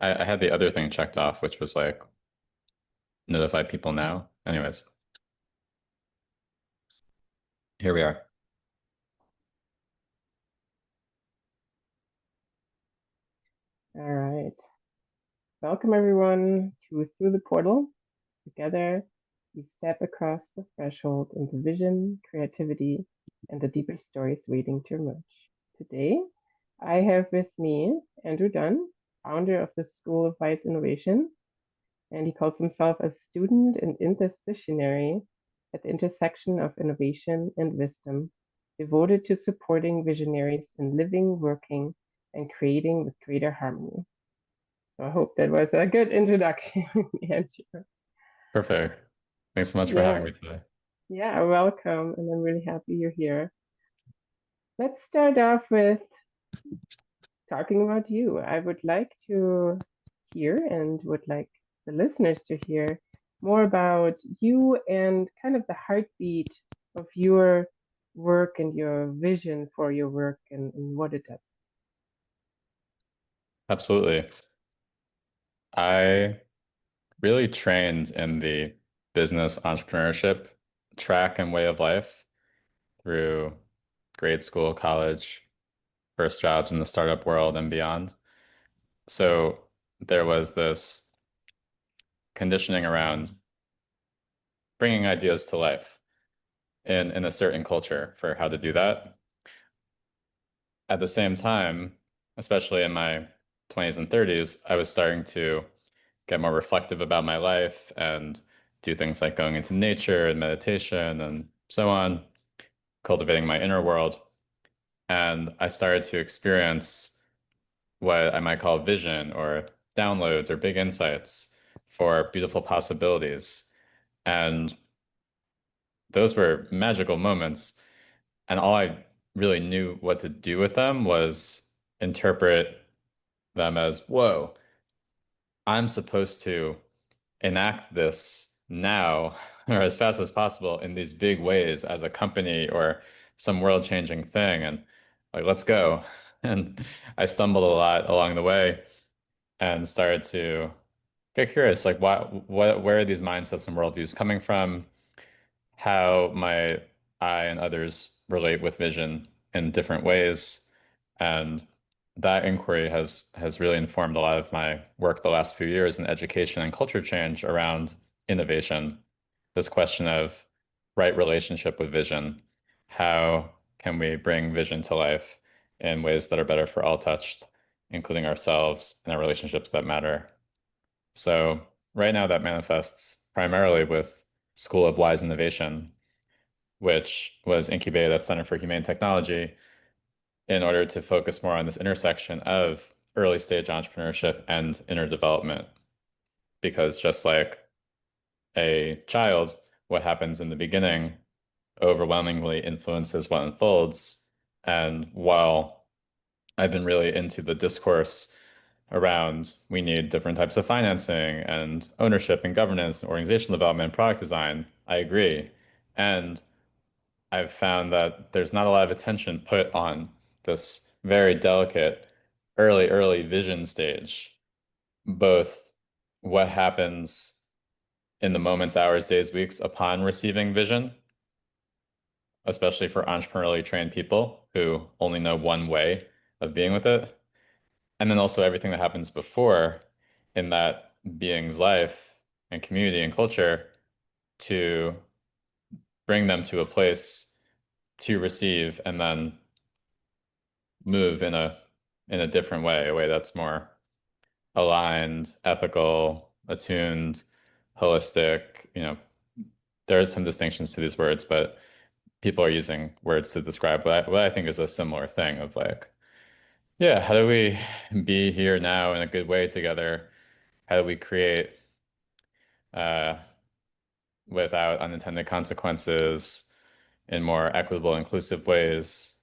I had the other thing checked off, which was like notify people now. Anyways, here we are. All right. Welcome everyone to Through the Portal. Together, we step across the threshold into vision, creativity, and the deeper stories waiting to emerge. Today, I have with me Andrew Dunn, founder of the School of Wise Innovation, and he calls himself a student and interstationary at the intersection of innovation and wisdom, devoted to supporting visionaries in living, working, and creating with greater harmony. So I hope that was a good introduction, Andrew. Perfect. Thanks so much for having Yes, me today. yeah, welcome, and I'm really happy you're here. Let's start off with talking about you. I would like to hear and would like the listeners to hear more about you and kind of the heartbeat of your work and your vision for your work and what it does. Absolutely. I really trained in the business entrepreneurship track and way of life through grade school, college, first jobs in the startup world and beyond. So there was this conditioning around bringing ideas to life in a certain culture for how to do that. At the same time, especially in my 20s and 30s, I was starting to get more reflective about my life and do things like going into nature and meditation and so on, cultivating my inner world. And I started to experience what I might call vision or downloads or big insights for beautiful possibilities. And those were magical moments. And all I really knew what to do with them was interpret them as, whoa, I'm supposed to enact this now or as fast as possible in these big ways as a company or some world-changing thing. And like, let's go. And I stumbled a lot along the way and started to get curious, like where are these mindsets and worldviews coming from? How might I and others relate with vision in different ways? And that inquiry has really informed a lot of my work the last few years in education and culture change around innovation. This question of right relationship with vision. How can we bring vision to life in ways that are better for all touched, including ourselves and our relationships that matter? So right now that manifests primarily with School of Wise Innovation, which was incubated at Center for Humane Technology in order to focus more on this intersection of early stage entrepreneurship and inner development. Because just like a child, what happens in the beginning overwhelmingly influences what unfolds. And while I've been really into the discourse around we need different types of financing and ownership and governance and organizational development and product design, I agree. And I've found that there's not a lot of attention put on this very delicate early vision stage, both what happens in the moments, hours, days, weeks upon receiving vision, especially for entrepreneurially trained people who only know one way of being with it, and then also everything that happens before in that being's life and community and culture to bring them to a place to receive and then move in a different way, a way that's more aligned, ethical, attuned, holistic. There are some distinctions to these words, but people are using words to describe what I think is a similar thing of like, yeah, how do we be here now in a good way together? How do we create uh, without unintended consequences in more equitable, inclusive ways?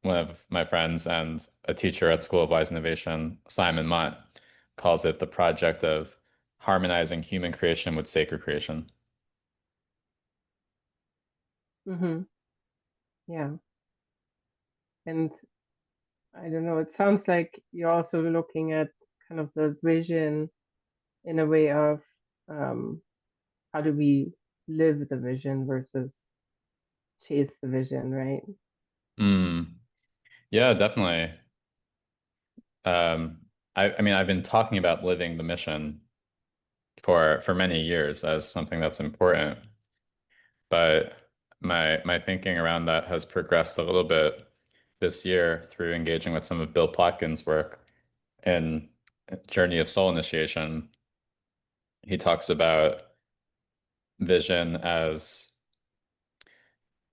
One of my friends and a teacher at School of Wise Innovation, Simon Mott, calls it the project of harmonizing human creation with sacred creation. Mm-hmm. Yeah, and I don't know, it sounds like you're also looking at kind of the vision in a way of um, how do we live the vision versus chase the vision, right? Mm. Yeah, definitely. I mean, I've been talking about living the mission for many years as something that's important, but my thinking around that has progressed a little bit this year through engaging with some of Bill Plotkin's work in Journey of Soul Initiation. He talks about vision as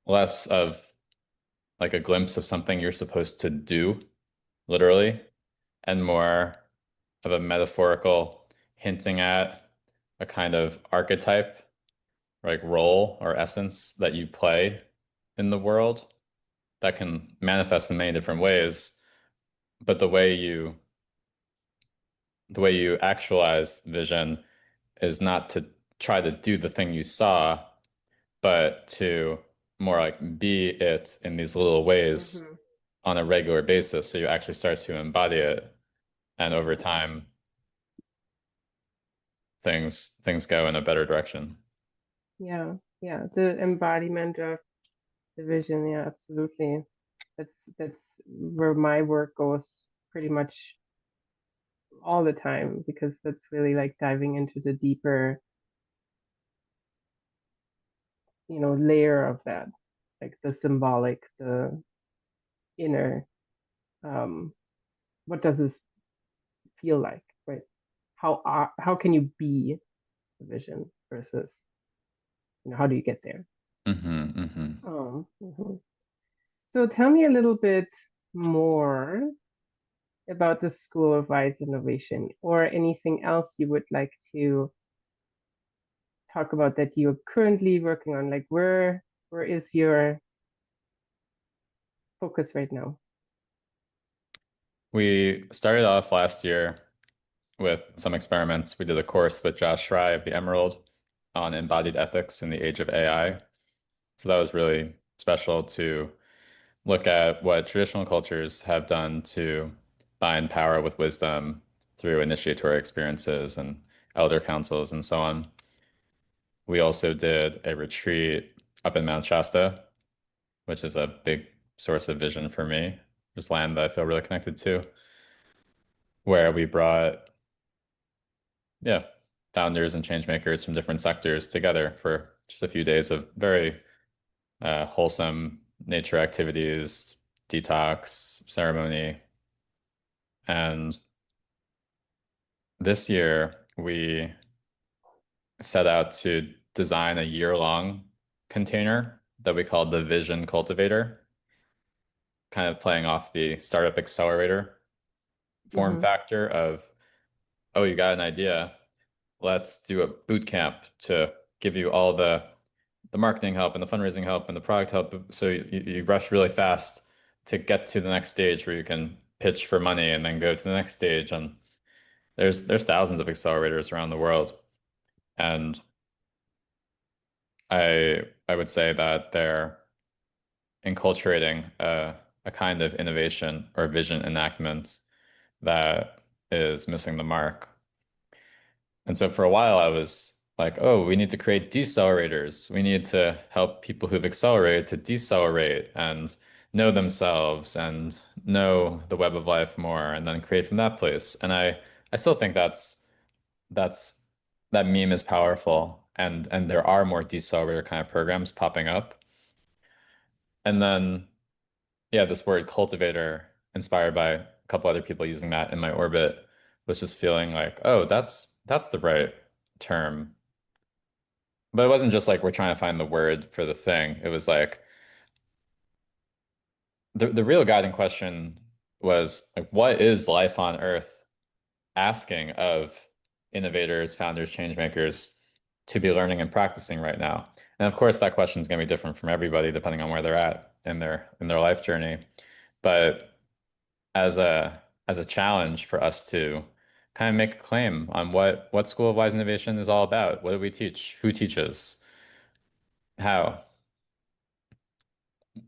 less of like a glimpse of something you're supposed to do, literally, and more of a metaphorical hinting at a kind of archetype, like role or essence that you play in the world that can manifest in many different ways. But the way you actualize vision is not to try to do the thing you saw, but to more like be it in these little ways Hmm. on a regular basis. So you actually start to embody it. And over Yeah, time, things go in a better direction. yeah, yeah. The embodiment of the vision, yeah, absolutely. That's where my work goes pretty much all the time because that's really like diving into the deeper, layer of that, like the symbolic, the inner. Um, what does this feel like, right? How can you be the vision versus how do you get there? Hmm. Mhm. So tell me a little bit more about the School of Wise Innovation or anything else you would like to talk about that you're currently working on. Like where is your focus right now? We started off last year with some experiments. We did a course with Josh Fry of the Emerald on embodied ethics in the age of AI. So that was really special to look at what traditional cultures have done to bind power with wisdom through initiatory experiences and elder councils and so on. We also did a retreat up in Mount Shasta, which is a big source of vision for me, just land that I feel really connected to, where we brought, yeah, founders and change makers from different sectors together for just a few days of very wholesome nature activities, detox, ceremony. And this year, we set out to design a year-long container that we called the Vision Cultivator, kind of playing off the startup accelerator form Hmm. factor of, oh, you got an idea. Let's do a boot camp to give you all the marketing help and the fundraising help and the product help. So you rush really fast to get to the next stage where you can pitch for money and then go to the next stage. And there's thousands of accelerators around the world. And I would say that they're enculturating a kind of innovation or vision enactment that is missing the mark. And so for a while, I was like, oh, we need to create decelerators. We need to help people who've accelerated to decelerate and know themselves and know the web of life more and then create from that place. And I still think that's that meme is powerful and there are more decelerator kind of programs popping up. And then yeah, this word cultivator, inspired by a couple other people using that in my orbit, was just feeling like, oh, that's the right term. But it wasn't just like we're trying to find the word for the thing. It was like the real guiding question was like, what is life on Earth asking of innovators, founders, change makers to be learning and practicing right now? And of course, that question is going to be different from everybody depending on where they're at in their life journey. But as a challenge for us to kind of make a claim on what School of Wise Innovation is all about. What do we teach? Who teaches? How?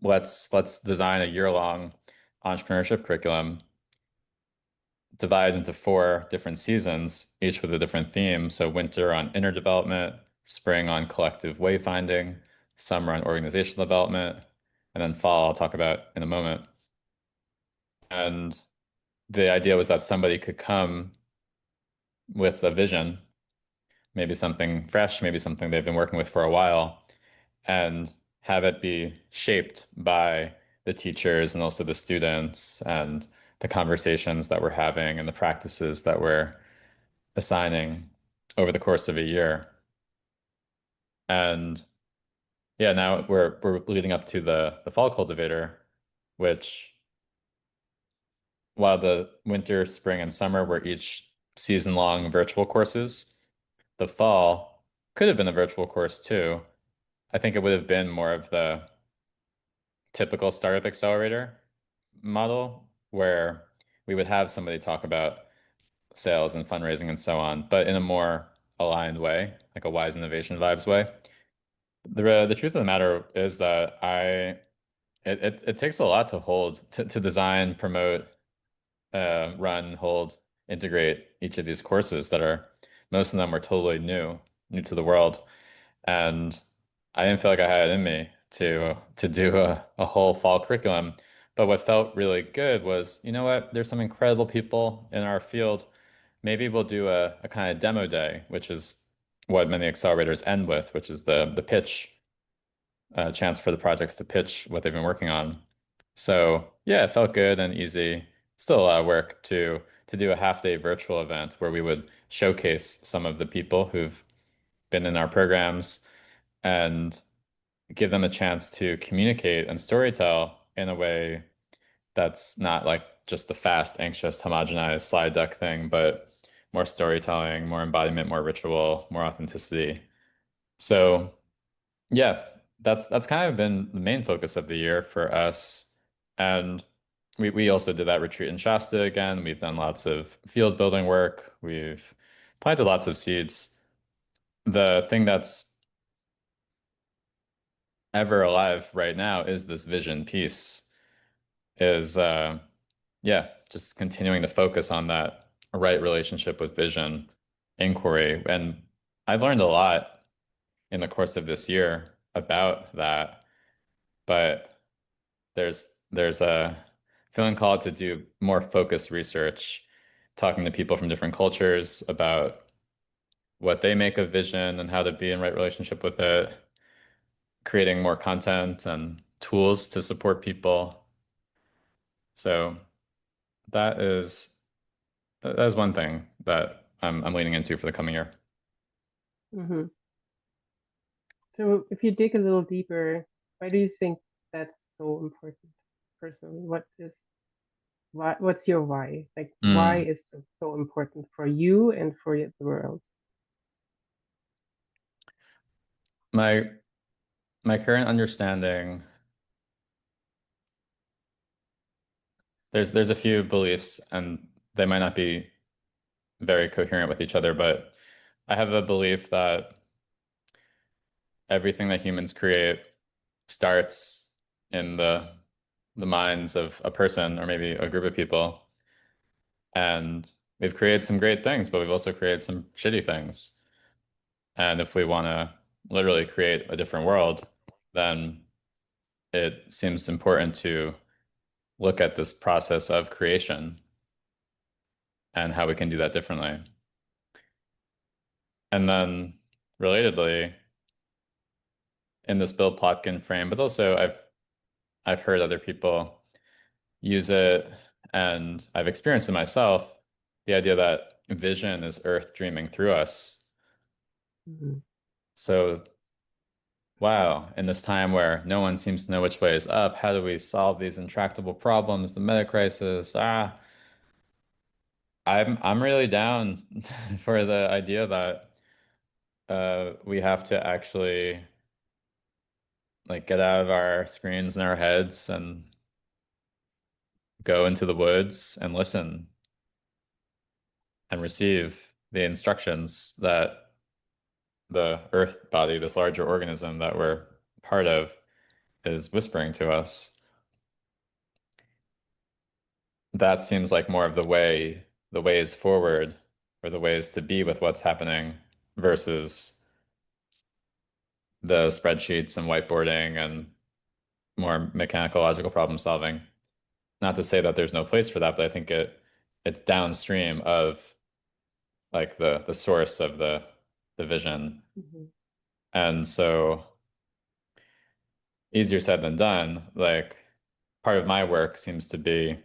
Let's design a year-long entrepreneurship curriculum divided into four different seasons, each with a different theme. So winter on inner development, spring on collective wayfinding, summer on organizational development, and then fall I'll talk about in a moment. And the idea was that somebody could come with a vision, maybe something fresh, maybe something they've been working with for a while, and have it be shaped by the teachers and also the students and the conversations that we're having and the practices that we're assigning over the course of a year. And yeah, now we're leading up to the fall cultivator, which while the winter, spring, and summer were each season-long virtual courses, the fall could have been a virtual course too. I think it would have been more of the typical startup accelerator model where we would have somebody talk about sales and fundraising and so on, but in a more aligned way, like a wise innovation vibes way. The truth of the matter is that it takes a lot to hold to design, promote, run, hold, integrate each of these courses that are most of them were totally new to the world. And I didn't feel like I had it in me to do a whole fall curriculum. But what felt really good was, you know what, there's some incredible people in our field. Maybe we'll do a kind of demo day, which is what many accelerators end with, which is the pitch, chance for the projects to pitch what they've been working on. So yeah, it felt good and easy. Still a lot of work to do a half day virtual event where we would showcase some of the people who've been in our programs and give them a chance to communicate and storytell in a way that's not like just the fast, anxious, homogenized slide deck thing, but more storytelling, more embodiment, more ritual, more authenticity. So yeah, that's kind of been the main focus of the year for us. And we also did that retreat in Shasta again. We've done lots of field building work. We've planted lots of seeds. The thing that's ever alive right now is this vision piece, is yeah, just continuing to focus on that right relationship with vision inquiry. And I've learned a lot in the course of this year about that, but there's a feeling called to do more focused research, talking to people from different cultures about what they make of vision and how to be in right relationship with it, creating more content and tools to support people. So that is that is one thing that I'm leaning into for the coming year. Hmm. So if you dig a little deeper, why do you think that's so important personally? What's your why? Like why Mm. is it so important for you and for the world? My my current understanding, there's a few beliefs and they might not be very coherent with each other, but I have a belief that everything that humans create starts in the minds of a person or maybe a group of people. And we've created some great things, but we've also created some shitty things. And if we want to literally create a different world, then it seems important to look at this process of creation and how we can do that differently. And then relatedly, in this Bill Plotkin frame, but also I've heard other people use it and I've experienced it myself, the idea that vision is Earth dreaming through us. Hmm. So, wow, in this time where no one seems to know which way is up, how do we solve these intractable problems, the meta crisis? I'm really down for the idea that we have to actually like get out of our screens and our heads and go into the woods and listen and receive the instructions that the earth body, this larger organism that we're part of, is whispering to us. That seems like more of the way the ways forward or the ways to be with what's happening versus the spreadsheets and whiteboarding and more mechanical logical problem solving. Not to say that there's no place for that, but I think it's downstream of like the source of the vision. Mhm. And so easier said than done. Like part of my work seems to be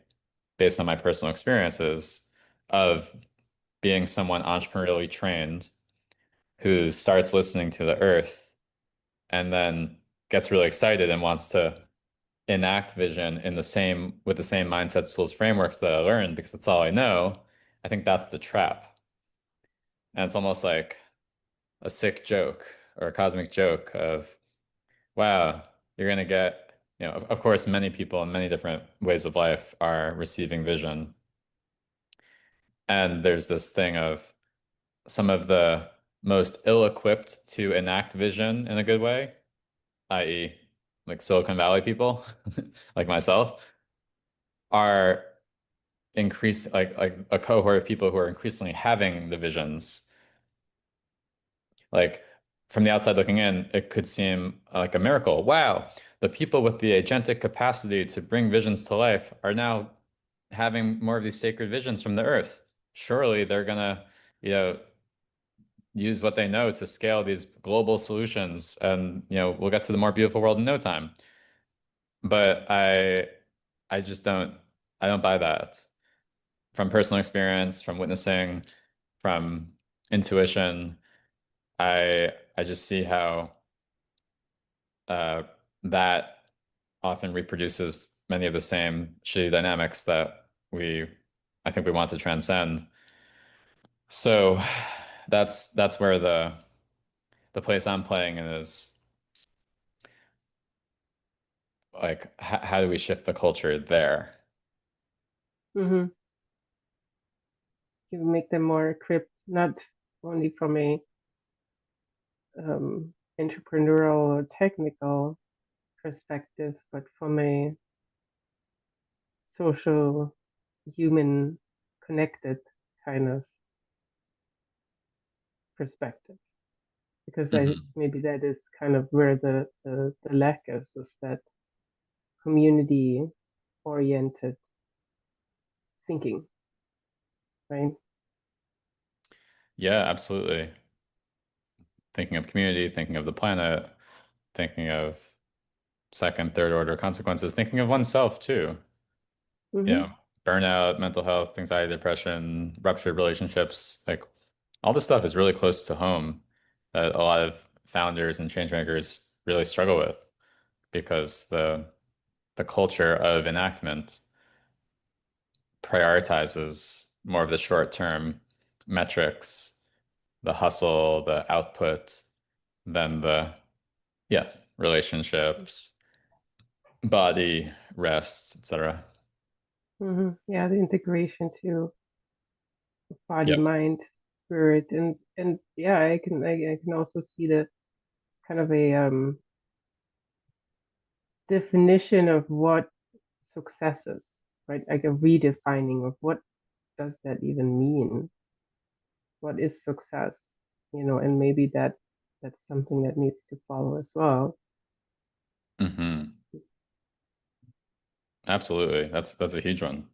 based on my personal experiences of being someone entrepreneurially trained who starts listening to the earth and then gets really excited and wants to enact vision in the same with the same mindset tools frameworks that I learned because that's all I know. I think that's the trap. And it's almost like a sick joke or a cosmic joke of, wow, you're gonna get, of course, many people in many different ways of life are receiving vision. And there's this thing of some of the most ill-equipped to enact vision in a good way, i.e., like Silicon Valley people, like myself, are like a cohort of people who are increasingly having the visions. Like from the outside looking in, it could seem like a miracle. Wow, the people with the agentic capacity to bring visions to life are now having more of these sacred visions from the earth. Surely they're gonna, you know, use what they know to scale these global solutions, and we'll get to the more beautiful world in no time. But I just don't buy that. From personal experience, from witnessing, from intuition, I just see how uh, that often reproduces many of the same shitty dynamics that I think we want to transcend. So that's where the place I'm playing in is like how do we shift the culture there? Mhm. You make them more equipped, not only from a entrepreneurial or technical perspective, but from a social, human, connected kind of perspective. Because Hmm. maybe that is kind of where the lack is that community oriented thinking, right? Yeah, absolutely. Thinking of community, thinking of the planet, thinking of second, third order consequences, thinking of oneself too. Mm-hmm. Burnout, mental health, anxiety, depression, ruptured relationships, like all this stuff is really close to home that a lot of founders and change makers really struggle with because the culture of enactment prioritizes more of the short term metrics, the hustle, the output, than the yeah, relationships, body, rest, etc. Mm-hmm. Yeah, the integration to body, Yep. mind, spirit, and yeah, I can also see the kind of a definition of what success is, right? Like a redefining of what does that even mean? What is success? And maybe that's something that needs to follow as well. Hmm. Absolutely. That's a huge one.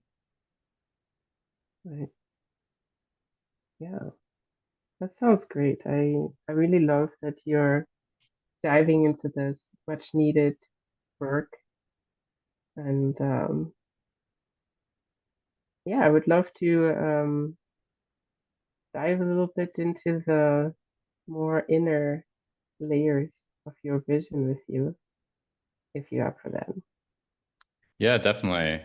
Right. Yeah, that sounds great. I really love that you're diving into this much needed work. And yeah, I would love to dive a little bit into the more inner layers of your vision with you, if you're up for that. Yeah, definitely.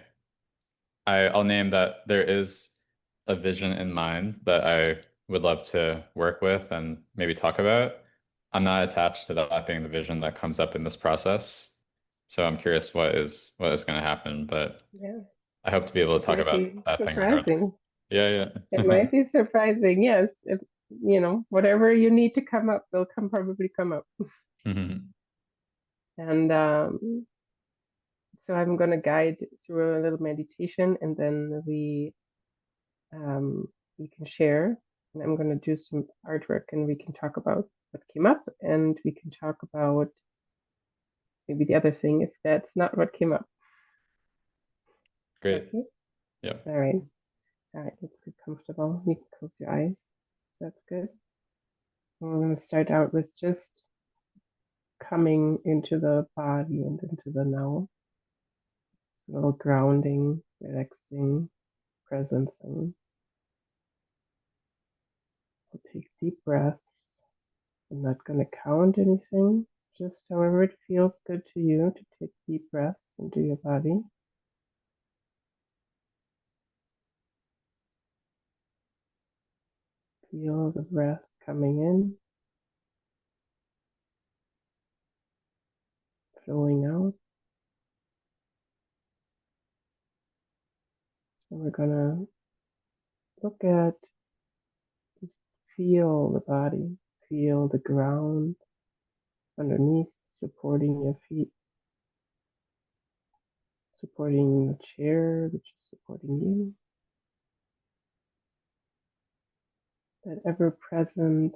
I'll name that there is a vision in mind that I would love to work with and maybe talk about. I'm not attached to that being the vision that comes up in this process. So I'm curious what is going to happen, but Yeah, I hope to be able to it talk might about be that thing regardless. surprising. Yeah, It yeah. might be surprising, yes. If, whatever you need to come up will probably come up. Mhm. And so I'm gonna guide through a little meditation, and then we you can share, and I'm going to do some artwork, and we can talk about what came up, and we can talk about maybe the other thing if that's not what came up. Great. Okay. Yep. All right. All right. Let's get comfortable. You can close your eyes. That's good. And we're going to start out with just coming into the body and into the now. A little grounding, relaxing presence. And we'll take deep breaths. I'm not going to count anything, just however it feels good to you to take deep breaths into your body. Feel the breath coming in, flowing out. And we're going to look at, just feel the body, feel the ground underneath, supporting your feet, supporting the chair, which is supporting you. That ever present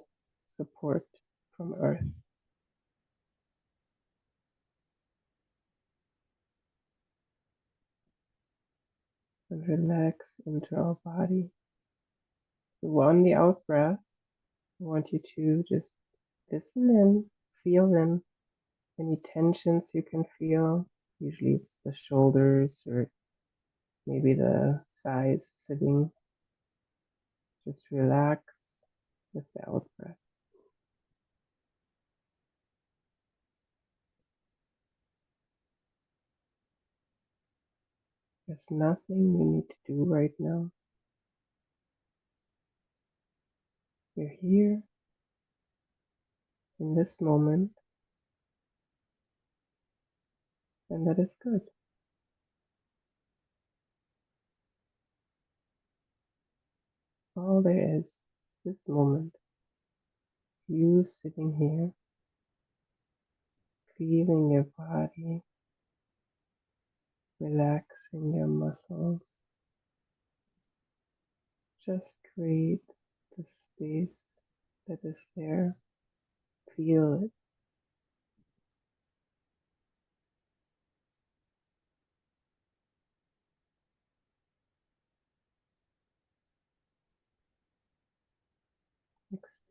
support from Earth. And relax into our body. So on the out breath, I want you to just listen in, feel in any tensions you can feel. Usually it's the shoulders or maybe the thighs sitting. Just relax with the out breath. There's nothing you need to do right now. You're here in this moment, and that is good. All there is this moment. You sitting here, feeling your body, relaxing your muscles. Just create the space that is there. Feel it.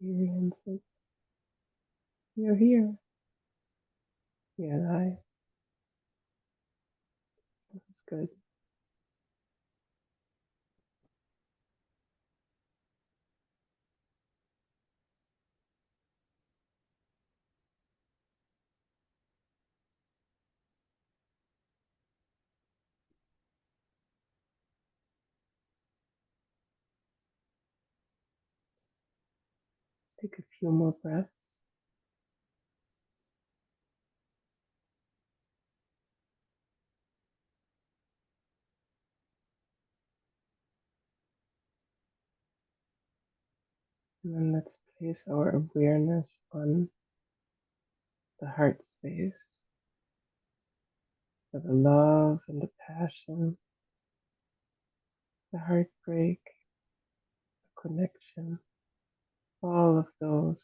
Experience it. You're here. You're alive. This is good. Take a few more breaths. And then let's place our awareness on the heart space. For the love and the passion, the heartbreak, the connection, all of those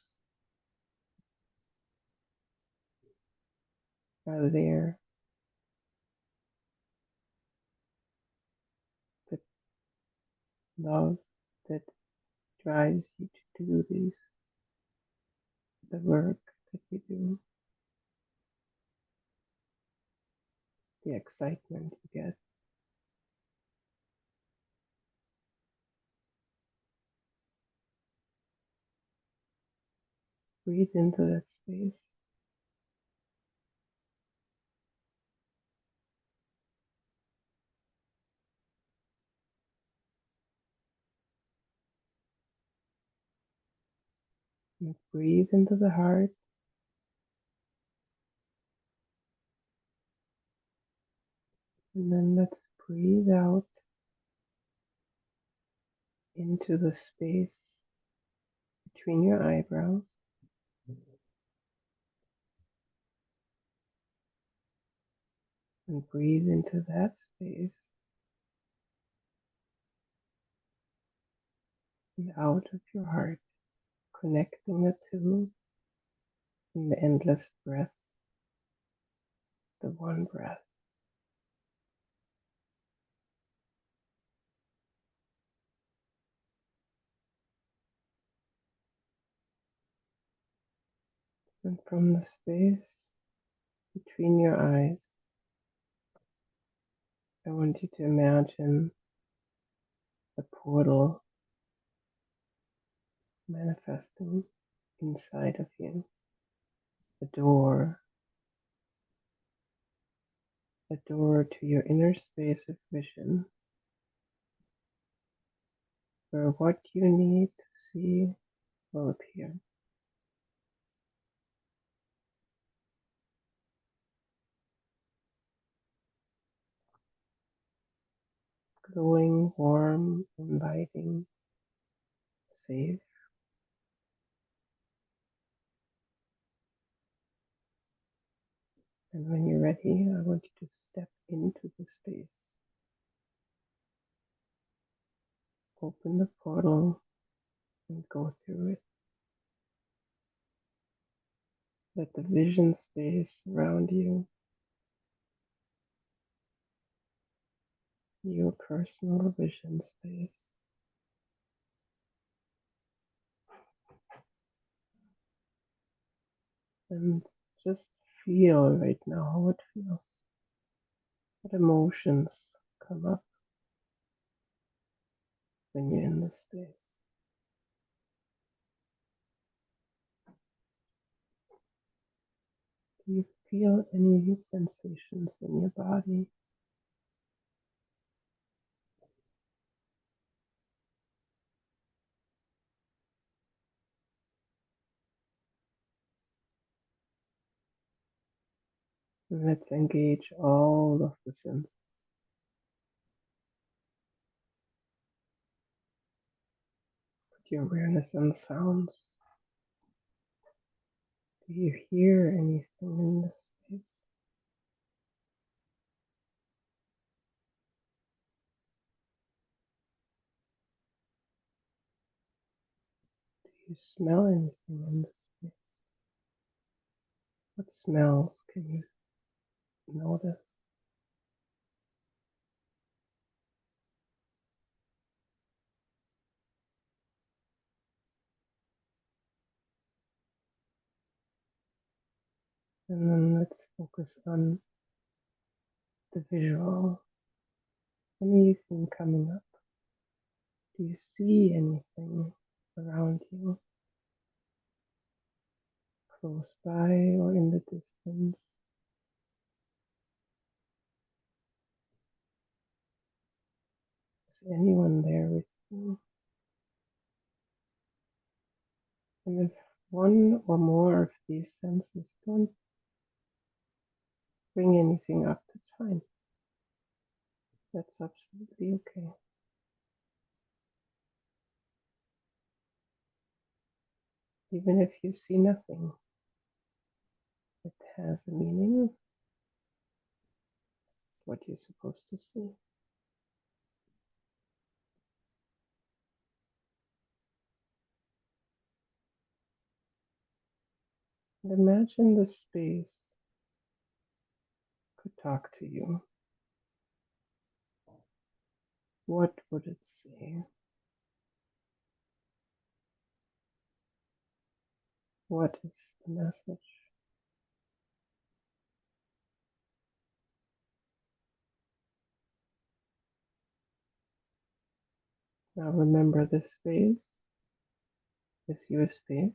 are there. The love that drives you to do the work that we do, the excitement you get. Breathe into that space. And breathe into the heart. And then let's breathe out into the space between your eyebrows. And breathe into that space. and out of your heart, connecting the two in the endless breath, the one breath. And from the space between your eyes, I want you to imagine the portal manifesting inside of you, a door to your inner space of vision, where what you need to see will appear. Glowing, warm, inviting, safe. And when you're ready, I want you to step into the space. Open the portal and go through it. Let the vision space around you, your personal vision space, and just feel right now how it feels. What emotions come up when you're in the space? Do you feel any sensations in your body? And let's engage all of the senses. Put your awareness on sounds. Do you hear anything in this space? Do you smell anything in this space? What smells can you notice? And then let's focus on the visual. Anything coming up? Do you see anything around you, close by or in the distance? Is anyone there with you? And if one or more of these senses don't bring anything up, that's fine. That's absolutely okay. Even if you see nothing, it has a meaning. It's what you're supposed to see. And imagine the space could talk to you. What would it say? What is the message? Now remember, this space is your space.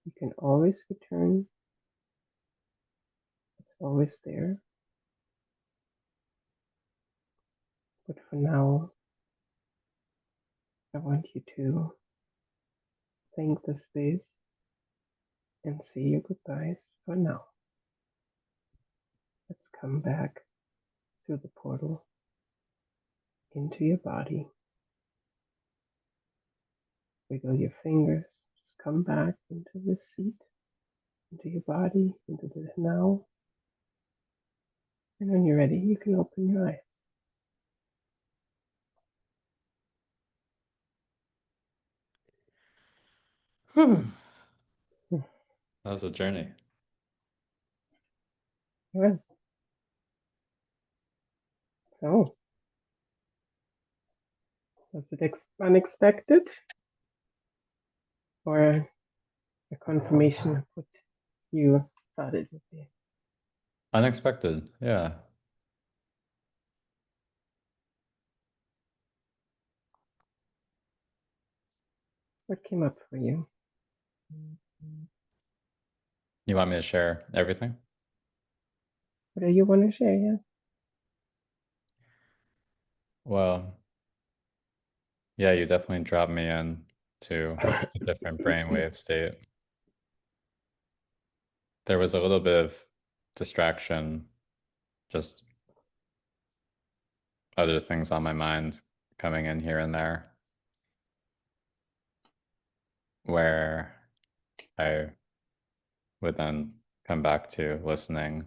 You can always return. It's always there. But for now, I want you to thank the space and say your goodbyes for now. Let's come back through the portal into your body. Wiggle your fingers. Just come back into the seat, into your body, into the now. And when you're ready, you can open your eyes. Whew. That was a journey. Yes. So, was it unexpected or a confirmation of what you thought it would be? Unexpected. Yeah. What came up for you? You want me to share everything? What do you want to share? Yeah. Well, yeah, you definitely dropped me in to a different brainwave state. There was a little bit of distraction, just other things on my mind coming in here and there, where I would then come back to listening.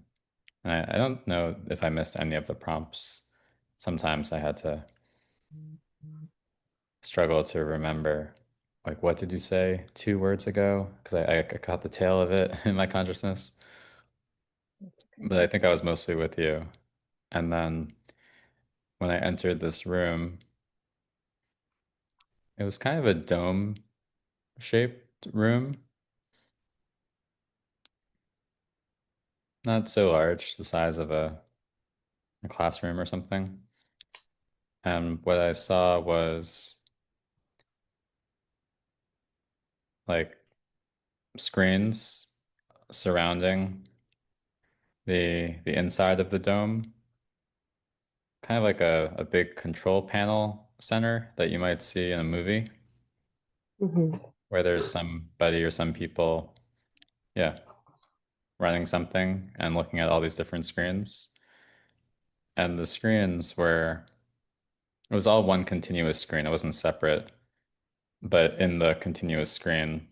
And I don't know if I missed any of the prompts. Sometimes I had to struggle to remember, like, what did you say 2 words ago? Because I caught the tail of it in my consciousness. That's But okay. I think I was mostly with you. And then when I entered this room, it was kind of a dome shaped room, not so large, the size of a classroom or something. And what I saw was like screens surrounding the inside of the dome, kind of like a big control panel center that you might see in a movie Mm-hmm. where there's somebody or some people, yeah, running something and looking at all these different screens. And the screens were, it was all one continuous screen. It wasn't separate, but in the continuous screen,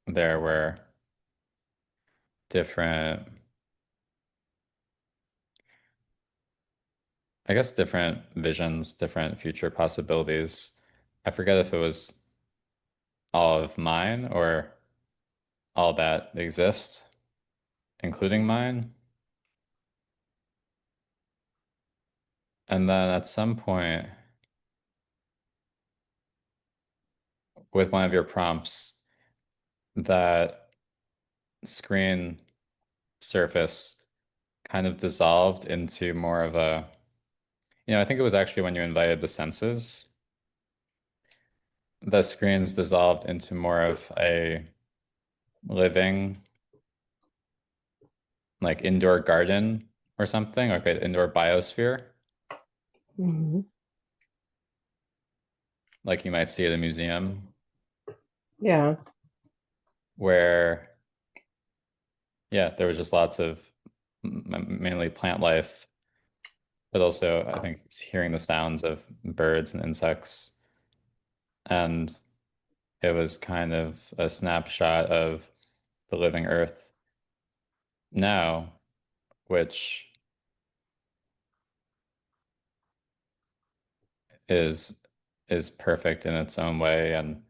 there were different, I guess, different visions, different future possibilities. I forget if it was all of mine or all that exists, including mine. And then at some point, with one of your prompts, that screen surface kind of dissolved into more of a, I think it was actually when you invited the senses, the screens dissolved into more of a living, like indoor garden or something, like an indoor biosphere, Mm-hmm. like you might see at a museum, Yeah. where, yeah, there was just lots of mainly plant life, but also I think hearing the sounds of birds and insects. And it was kind of a snapshot of the living earth now, which is is perfect in its own way and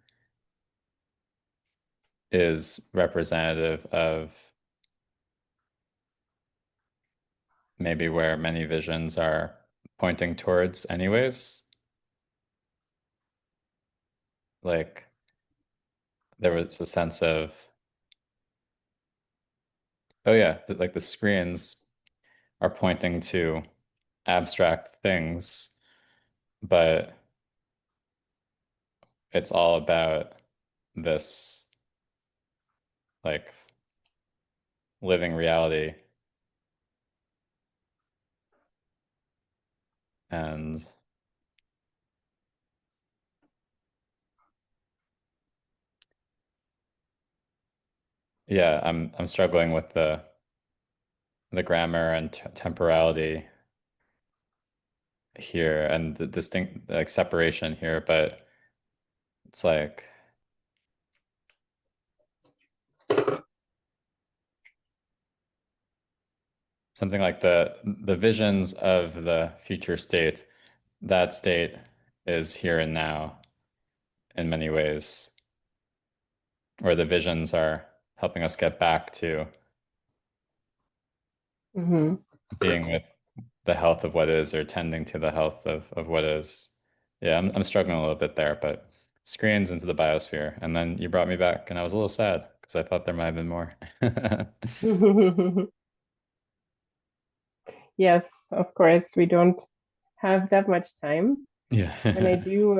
is representative of maybe where many visions are pointing towards anyways. Like there was a sense of, oh yeah, like the screens are pointing to abstract things, but it's all about this like living reality. And yeah, I'm struggling with the grammar and temporality here and the distinct like separation here, but it's like something like the visions of the future state, that state is here and now in many ways. or the visions are helping us get back to Mm-hmm. being with the health of what is or tending to the health of what is. Yeah, I'm struggling a little bit there, but screens into the biosphere. And then you brought me back, and I was a little sad because I thought there might have been more. Yes, of course, we don't have that much time. When I Yeah. do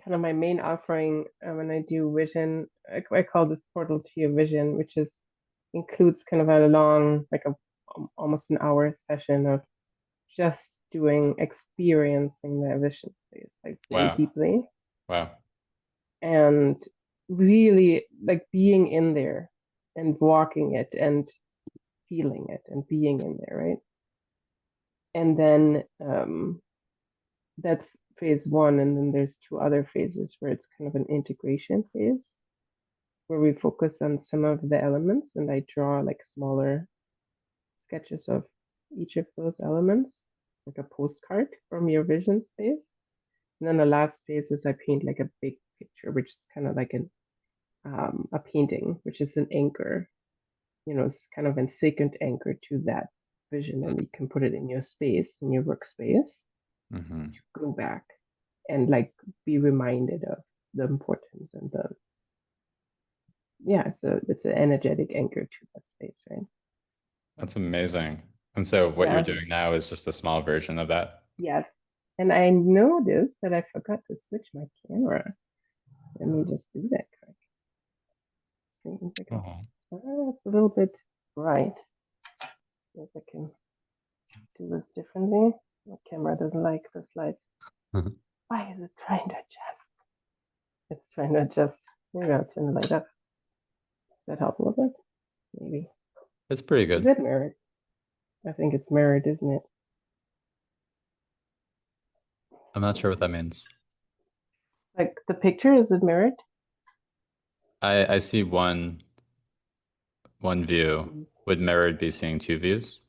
kind of my main offering, when I do vision, I call this portal to your vision, which is includes kind of a long, like a almost an hour session of just doing experiencing the vision space, like really Wow. deeply, Wow. and really like being in there and walking it and feeling it and being in there, right? And then that's phase one. And then there's two other phases where it's kind of an integration phase where we focus on some of the elements and I draw like smaller sketches of each of those elements, like a postcard from your vision space. And then the last phase is I paint like a big picture, which is kind of like a painting, which is an anchor. It's kind of a second anchor to that vision, and you can put it in your space, in your workspace, Hmm. to go back and like be reminded of the importance and the yeah, it's an energetic anchor to that space, right? That's amazing. And so what you're Yes, doing now is just a small version of that. yes. And I noticed that I forgot to switch my camera. Let me just do that quick. See if I can. Oh. It's a little bit bright. See if I can do this differently. My camera doesn't like this light. Why is it trying to adjust? It's trying to adjust. Maybe I'll turn the light up. Does that help a little bit? Maybe. It's pretty Is good. it mirrored? I think it's mirrored, isn't it? I'm not sure what that means. Like the picture, is it mirrored? I see one view. Would mirrored be seeing two views?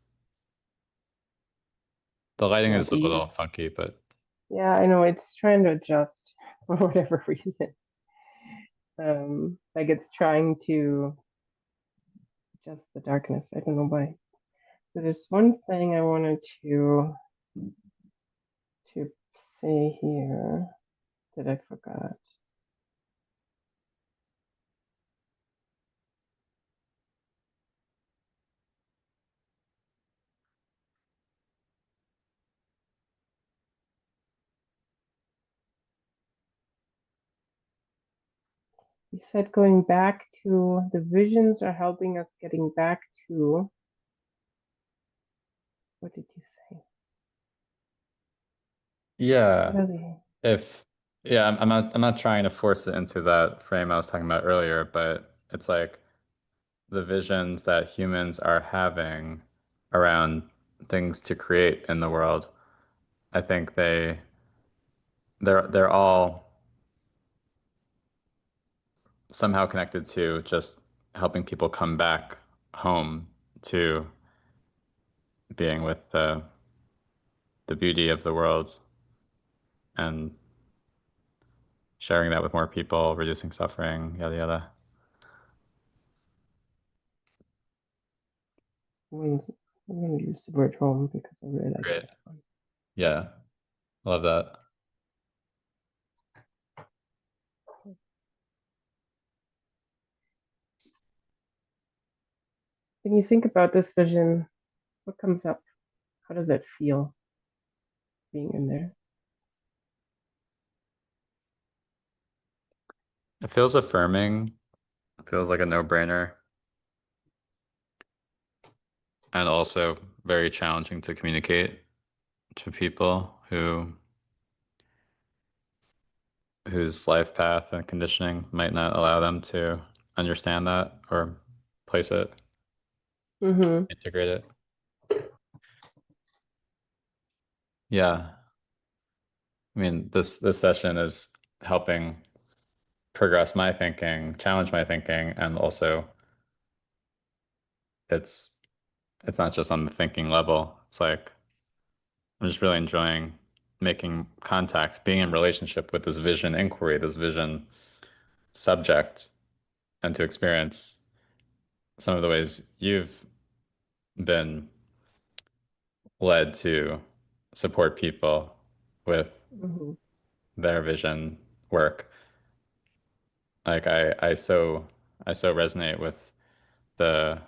The lighting Yeah, is do a you? little funky, but Yeah, I know it's trying to adjust for whatever reason. Like it's trying to adjust the darkness. I don't know why. So there's one thing I wanted to say here that I forgot. You said going back to the visions are helping us getting back to what did you say? What yeah. are they? If yeah, I'm not trying to force it into that frame I was talking about earlier, but it's like the visions that humans are having around things to create in the world. I think they're all somehow connected to just helping people come back home to being with the beauty of the world and sharing that with more people, reducing suffering, yada yada. I'm going to use the word home because I really like Great. that one. Yeah, love that. When you think about this vision, what comes up? How does that feel being in there? It feels affirming. It feels like a no-brainer and also very challenging to communicate to people whose life path and conditioning might not allow them to understand that or place it, Mm-hmm. integrate it. Yeah. I mean, this session is helping progress my thinking, challenge my thinking, and also it's it's not just on the thinking level. It's like I'm just really enjoying making contact, being in relationship with this vision inquiry, this vision subject and to experience some of the ways you've been led to support people with Hmm. their vision work. Like I so resonate with the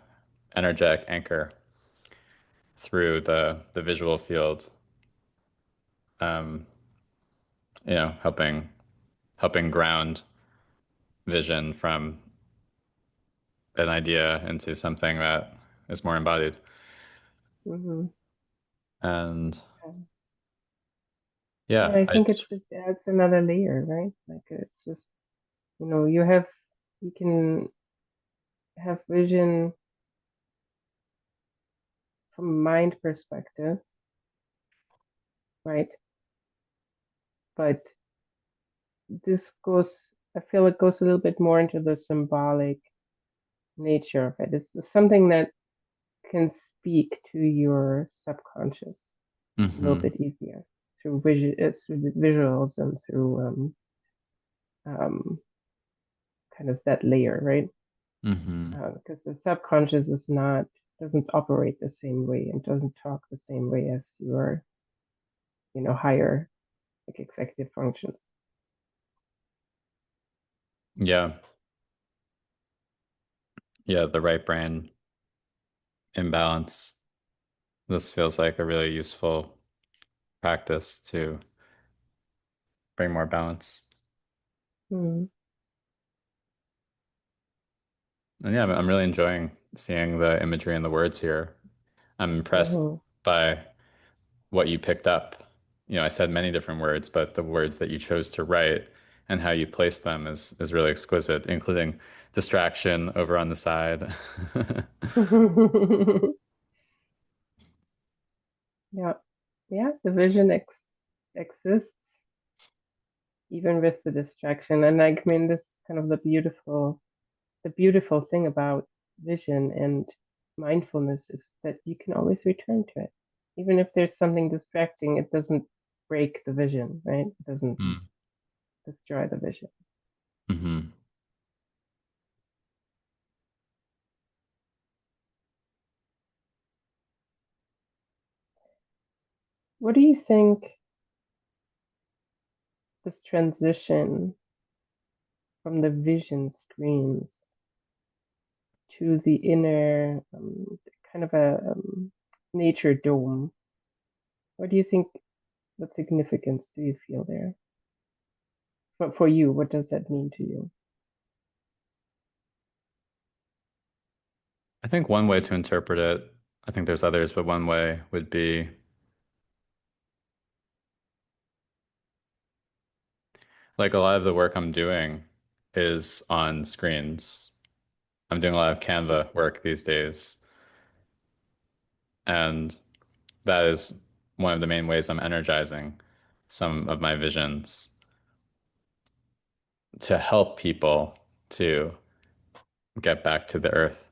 energetic anchor through the visual field, um, helping ground vision from an idea into something that is more embodied. Hmm. And Yeah, yeah, I think it just adds another layer, right? Like it's just, you can have vision from a mind perspective, right? But I feel it goes a little bit more into the symbolic nature of it. It's something that can speak to your subconscious a little hmm bit easier through the visuals and through um, kind of that layer, right? hmm Because the subconscious doesn't operate the same way and doesn't talk the same way as your, higher like executive functions. yeah, yeah, the right brain imbalance. This feels like a really useful practice to bring more balance. Mm-hmm. And yeah, I'm really enjoying seeing the imagery and the words here. I'm impressed Mm-hmm. by what you picked up. I said many different words, but the words that you chose to write and how you place them is really exquisite, including distraction over on the side. Yeah, yeah, the vision exists even with the distraction. And like, I mean, this is kind of the beautiful thing about vision and mindfulness is that you can always return to it. Even if there's something distracting, it doesn't break the vision, right? It doesn't Mm. destroy the vision. hmm What do you think this transition from the vision screens to the inner kind of a nature dome? What do you think? What significance do you feel there? But for you, what does that mean to you? I think one way to interpret it, I think there's others, but one way would be like a lot of the work I'm doing is on screens. I'm doing a lot of Canva work these days, and that is one of the main ways I'm energizing some of my visions to help people to get back to the earth,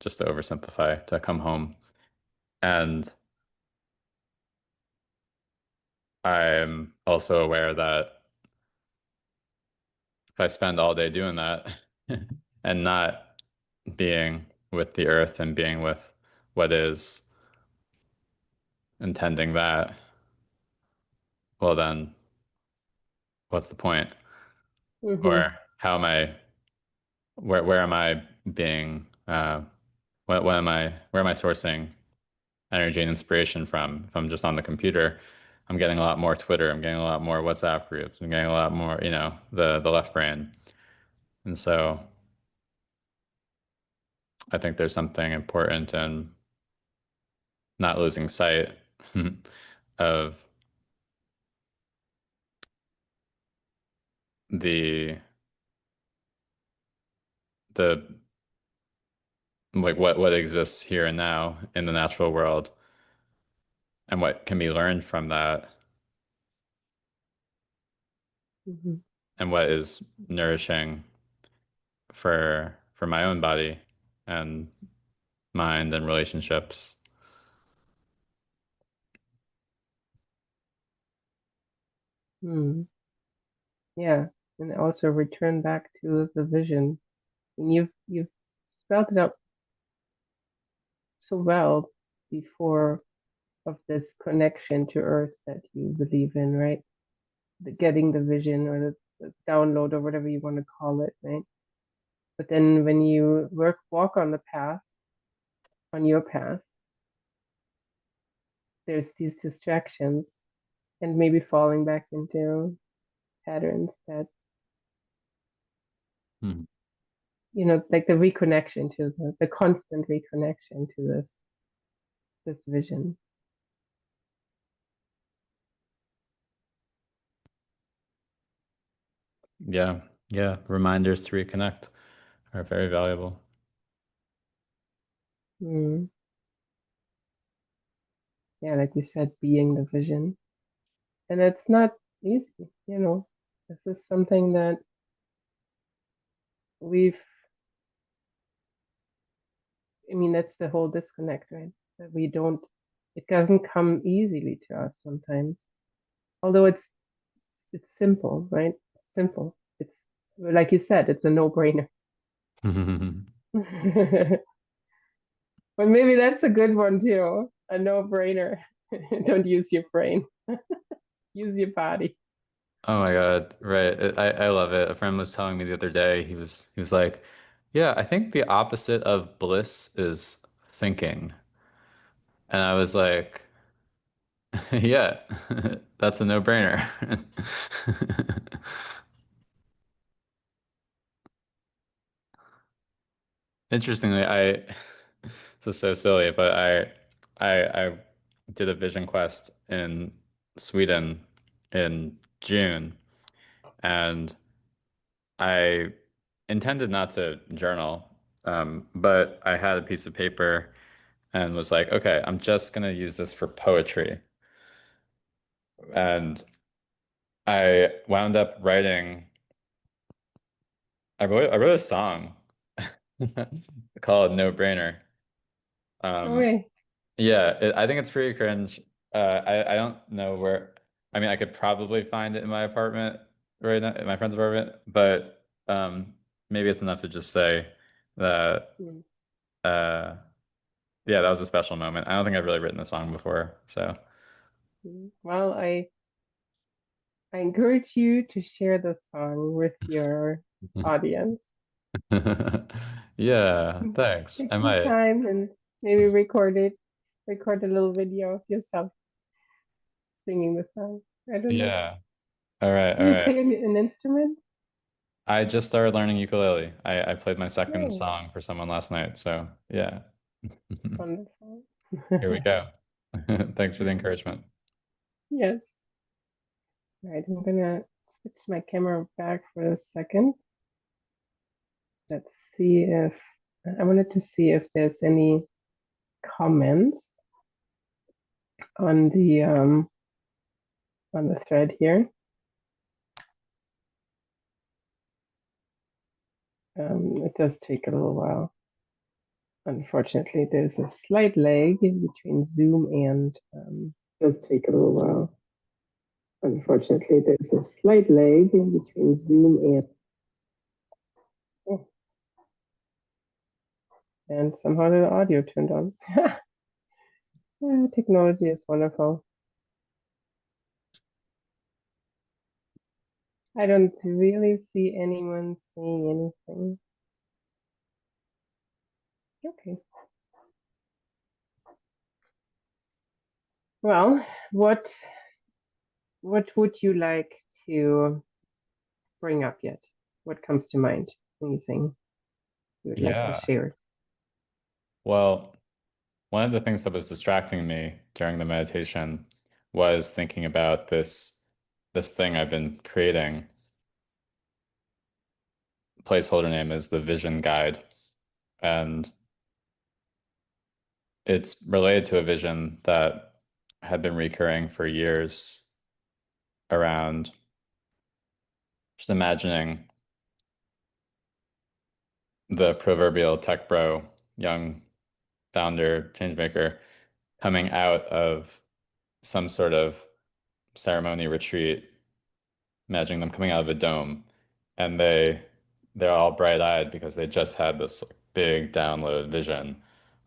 just to oversimplify, to come home. And I'm also aware that if I spend all day doing that and not being with the earth and being with what is, intending that, well, then what's the point? Mm-hmm. Or how am I, where am I being, where am I sourcing energy and inspiration from? If I'm just on the computer, I'm getting a lot more Twitter, I'm getting a lot more WhatsApp groups, I'm getting a lot more, the left brain. And so I think there's something important in not losing sight of the the like what exists here and now in the natural world and what can be learned from that Mm-hmm. and what is nourishing for my own body and mind and relationships. Mm. Yeah. and also return back to the vision. And you've spelled it out so well before of this connection to Earth that you believe in, right? Getting the vision or the download or whatever you want to call it, right? But then when you walk on the path, on your path, there's these distractions and maybe falling back into patterns that, Mhm. like the reconnection to the constant reconnection to this vision. Yeah. Yeah. Reminders to reconnect are very valuable. Mm. Yeah, like you said, being the vision. And it's not easy. This is something that we've, I mean, that's the whole disconnect, right? That it doesn't come easily to us sometimes. Although it's simple, right? It's simple. It's like you said, it's a no-brainer. But maybe that's a good one too. A no-brainer. Don't use your brain. Use your body. Oh my God. Right. I love it. A friend was telling me the other day, he was like, yeah, I think the opposite of bliss is thinking. And I was like, yeah, that's a no-brainer. Interestingly, this is so silly, but I did a vision quest in Sweden in June, and I intended not to journal, but I had a piece of paper and was like, okay, I'm just gonna use this for poetry. And I wound up writing, I wrote a song called No Brainer. Oh, Um, wait. yeah, I think it's pretty cringe. I don't know where, I mean, I could probably find it in my apartment right now, in my friend's apartment, but maybe it's enough to just say that, Mm, uh, yeah, that was a special moment. I don't think I've really written a song before, so. mm. Well, I encourage you to share the song with your audience. Yeah, thanks. Take I some might. time and maybe record a little video of yourself singing the song. I don't know. Yeah. All right, Do all you right. play an instrument? I just started learning ukulele. I played my second Oh, song for someone last night, so yeah. wonderful. Here we go. Thanks for the encouragement. Yes. All right, I'm gonna switch my camera back for a second. Let's see if I wanted to see if there's any comments on the thread here. It does take a little while. Unfortunately, there's a slight lag in between Zoom and it does take a little while. Unfortunately, there's a slight lag in between Zoom oh, and somehow the audio turned on. Yeah, technology is wonderful. I don't really see anyone saying anything. Okay. Well, what would you like to bring up yet? What comes to mind? Anything you would like to Yeah. share? Well, one of the things that was distracting me during the meditation was thinking about this thing I've been creating. Placeholder name is the Vision Guide, and it's related to a vision that had been recurring for years around just imagining the proverbial tech bro, young founder, changemaker, coming out of some sort of ceremony retreat, imagining them coming out of a dome and they're all bright-eyed because they just had this like, big download vision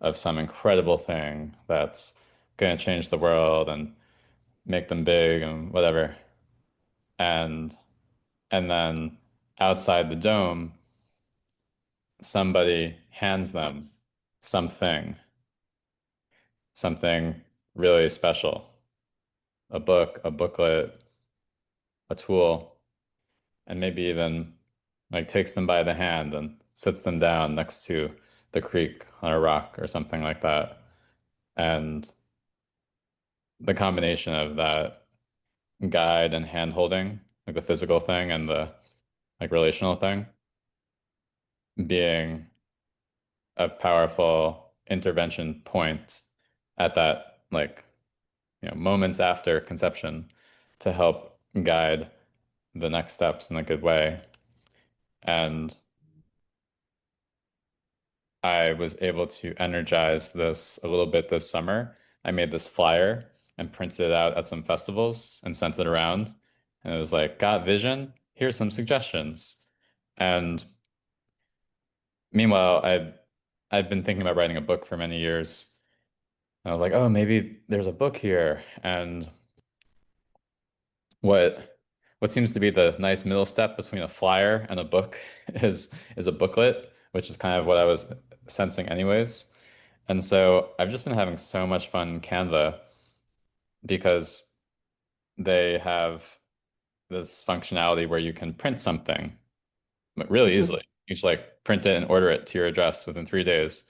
of some incredible thing that's going to change the world and make them big and whatever. And and then outside the dome, somebody hands them something, something really special, a book, a booklet, a tool, and maybe even like takes them by the hand and sits them down next to the creek on a rock or something like that. And the combination of that guide and hand holding, like the physical thing and the like relational thing, being a powerful intervention point at that like moments after conception to help guide the next steps in a good way. And I was able to energize this a little bit this summer. I made this flyer and printed it out at some festivals and sent it around. And it was like, got vision? Here's some suggestions. And meanwhile, I'd been thinking about writing a book for many years. And I was like, oh, maybe there's a book here. And what seems to be the nice middle step between a flyer and a book is a booklet, which is kind of what I was sensing anyways. And so I've just been having so much fun in Canva because they have this functionality where you can print something but really Mm-hmm. easily. You just like print it and order it to your address within 3 days.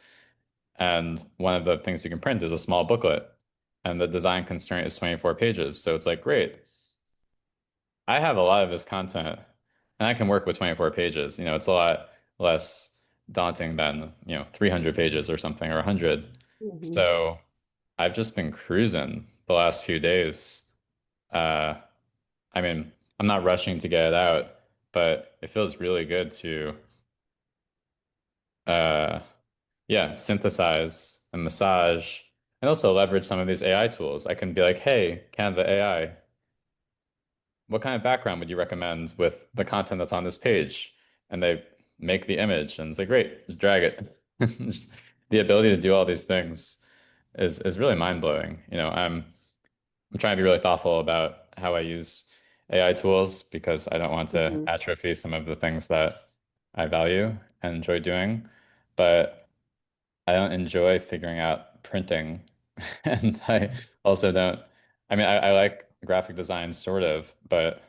And one of the things you can print is a small booklet. And the design constraint is 24 pages. So it's like, great. I have a lot of this content and I can work with 24 pages. It's a lot less daunting than, 300 pages or something or 100. Mm-hmm. So I've just been cruising the last few days. Uh, I mean, I'm not rushing to get it out, but it feels really good to, uh, yeah, synthesize and massage and also leverage some of these AI tools. I can be like, hey, Canva AI, what kind of background would you recommend with the content that's on this page? And they make the image and it's like, great, just drag it. The ability to do all these things is really mind-blowing. I'm trying to be really thoughtful about how I use AI tools because I don't want to Mm-hmm. atrophy some of the things that I value and enjoy doing. But I don't enjoy figuring out printing. And I also don't, I mean, I like graphic design sort of, but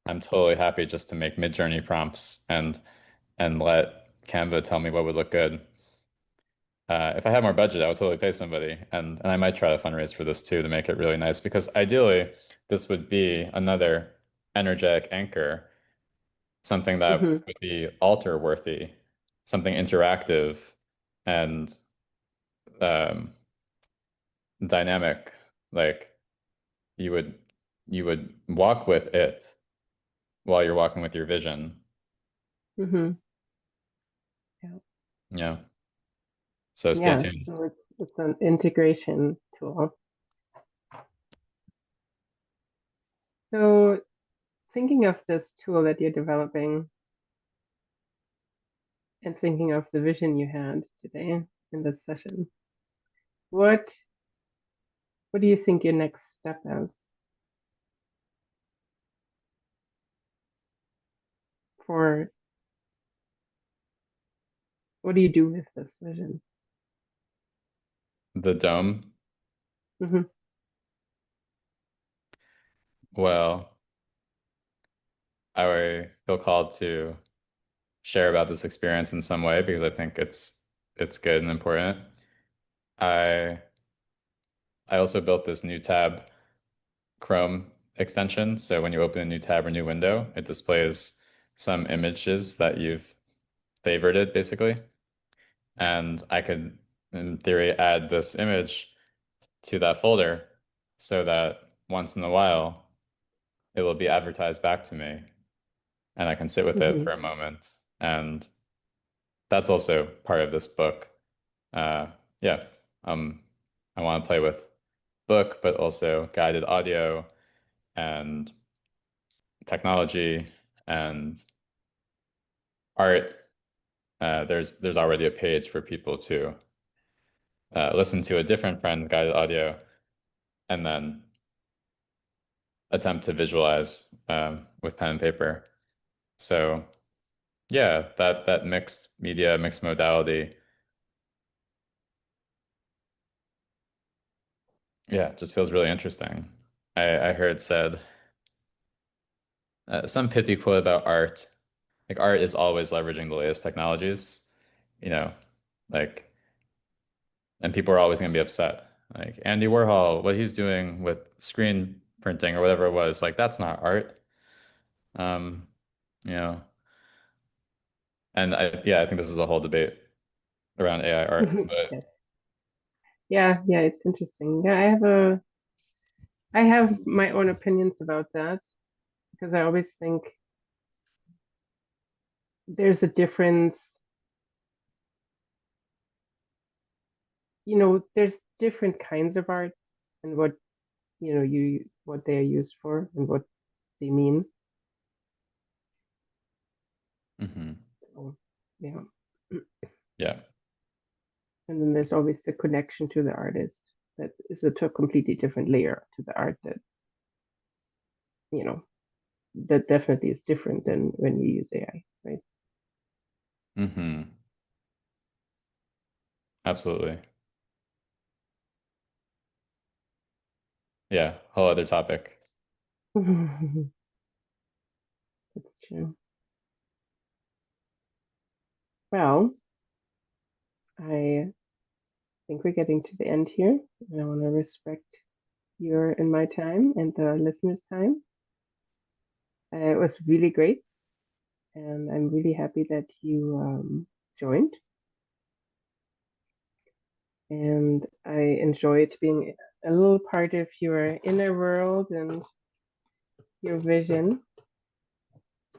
I'm totally happy just to make mid-journey prompts and let Canva tell me what would look good. If I had more budget, I would totally pay somebody, and I might try to fundraise for this too to make it really nice because ideally this would be another energetic anchor, something that Mm-hmm. would be altar worthy, something interactive and um, dynamic. Like you would you would walk with it while you're walking with your vision. Mm-hmm. Yeah. Yeah. So stay Yeah. tuned. So it's an integration tool. So thinking of this tool that you're developing and thinking of the vision you had today in this session, what what do you think your next step is for what do you do with this vision? The dome. Mm-hmm. Well, I feel called to share about this experience in some way because I think it's good and important. I I also built this new tab Chrome extension. So when you open a new tab or new window, it displays some images that you've favorited basically. And I could, in theory, add this image to that folder so that once in a while it will be advertised back to me and I can sit with it Mm-hmm. for a moment. And that's also part of this book. Yeah, um, I want to play with book, but also guided audio and technology and art, there's already a page for people to listen to a different friend's guided audio and then attempt to visualize with pen and paper. So yeah, that mixed media, mixed modality, yeah, just feels really interesting. I heard said some pithy quote about art. Like art is always leveraging the latest technologies, you know, like, and people are always going to be upset. Like Andy Warhol, what he's doing with screen printing or whatever it was, like that's not art. Um, you know, and yeah, I think this is a whole debate around AI art, but Yeah, yeah, it's interesting. Yeah, I have my own opinions about that because I always think there's a difference. There's different kinds of art and what they are used for and what they mean. mhm. So, yeah. Yeah. And then there's always the connection to the artist that is a completely different layer to the art you know, that definitely is different than when you use AI, right? Hmm. Absolutely. Yeah, whole other topic. That's true. Well, I think we're getting to the end here. And I want to respect your and my time and the listeners' time. It was really great, and I'm really happy that you joined. And I enjoyed being a little part of your inner world and your vision,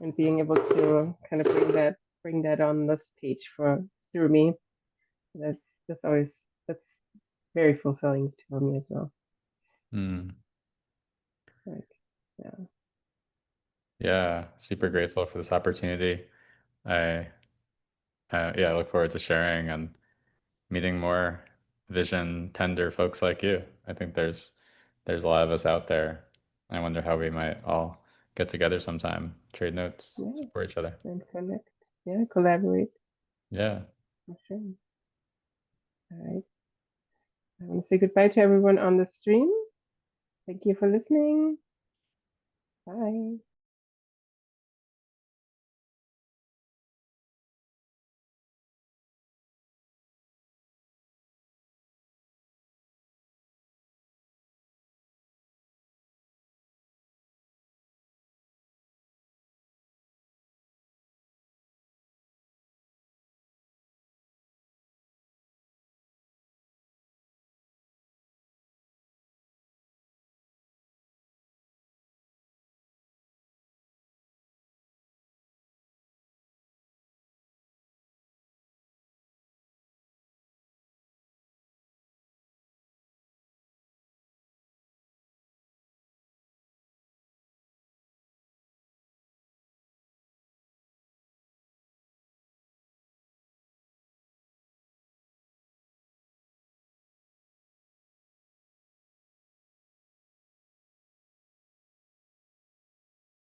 and being able to kind of bring that on this page for through me. That's that's very fulfilling for me as well. Mm. Like, yeah. Yeah, super grateful for this opportunity. I yeah, I look forward to sharing and meeting more vision tender folks like you. I think there's a lot of us out there. I wonder how we might all get together sometime, trade notes, Yeah, support each other. and connect. Yeah, collaborate Yeah. for sure. All right. I want to say goodbye to everyone on the stream. Thank you for listening. Bye.